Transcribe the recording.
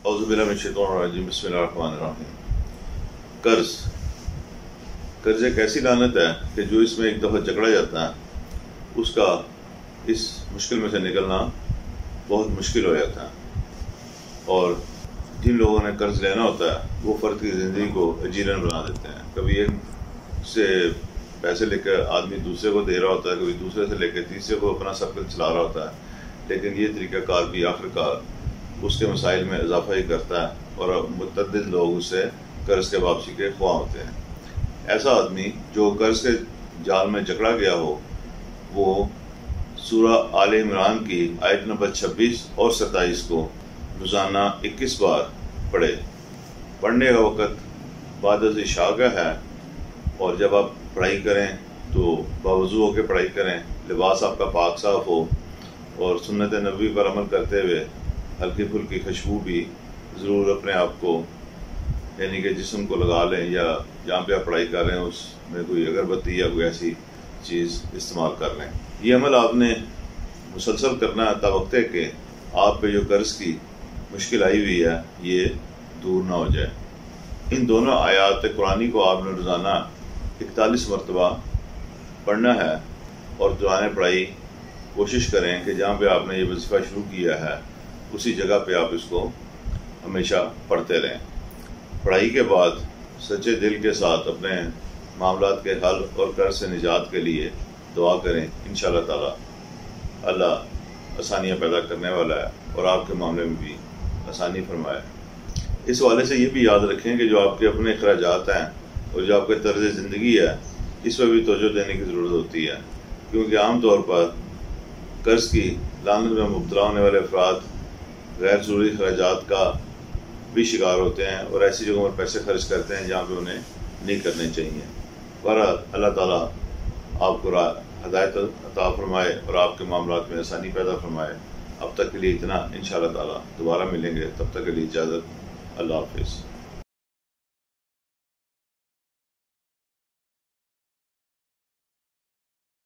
औज़ु बिल्लाहि मिनश शैतानिर रजीम बिस्मिल्लाहिर्रहमानिर्रहीम। कर्ज़ एक ऐसी लानत है कि जो इसमें एक दफ़ा जकड़ा जाता है उसका इस मुश्किल में से निकलना बहुत मुश्किल हो जाता है। और जिन लोगों ने कर्ज़ लेना होता है वो फ़र्द की ज़िंदगी को अजीरन बना देते हैं। कभी एक से पैसे लेकर आदमी दूसरे को दे रहा होता है, कभी दूसरे से लेकर तीसरे को अपना सर्कल चला रहा होता है, लेकिन ये तरीक़ाकार भी आखिरकार उसके मसाइल में इजाफा ही करता है और मुतअद्दिद लोग उससे कर्ज़ के वापसी के ख्वाह होते हैं। ऐसा आदमी जो कर्ज़ के जाल में जकड़ा गया हो वो सूरह आले इमरान की आयत नंबर 26 और 27 को रोज़ाना 21 बार पढ़े। पढ़ने का वक़्त बाद इशा का है और जब आप पढ़ाई करें तो बावजू होकर पढ़ाई करें, लिबास आपका पाक साफ हो और सुन्नत नबी पर अमल करते हुए हल्की फुल्की खुशबू भी ज़रूर अपने आप को यानी कि जिस्म को लगा लें, या जहाँ पे आप पढ़ाई कर रहे हैं उसमें कोई अगरबत्ती या कोई ऐसी चीज़ इस्तेमाल कर लें। ये अमल आपने मुसलसल करना है तावक्ते के आप पे जो कर्ज़ की मुश्किल आई हुई है ये दूर ना हो जाए। इन दोनों आयात कुरानी को आपने रोज़ाना 41 मरतबा पढ़ना है और दुआएं पढ़ाई कोशिश करें कि जहाँ पे आपने ये वजीफ़ा शुरू किया है उसी जगह पे आप इसको हमेशा पढ़ते रहें। पढ़ाई के बाद सच्चे दिल के साथ अपने मामलात के हल और कर्ज़ से निजात के लिए दुआ करें। इंशाअल्लाह ताला अल्लाह आसानियाँ पैदा करने वाला है और आपके मामले में भी आसानी फरमाए। इस वाले से ये भी याद रखें कि जो आपके अपने अखराजात हैं और जो आपके तर्ज़ ज़िंदगी है इस पर भी तवज्जो देने की ज़रूरत होती है, क्योंकि आम तौर पर कर्ज़ की लानत में मुब्तला होने वाले अफराद गैर ज़रूरी अखराजात का भी शिकार होते हैं और ऐसी जगहों पर पैसे खर्च करते हैं जहाँ पे उन्हें नहीं करने चाहिए। बहरहाल अल्लाह ताला आपको हदायत अता फरमाए और आपके मामलात में आसानी पैदा फरमाए। अब तक के लिए इतना, इंशाअल्लाह ताला दोबारा मिलेंगे, तब तक के लिए इजाज़त। अल्लाह हाफ़िज़।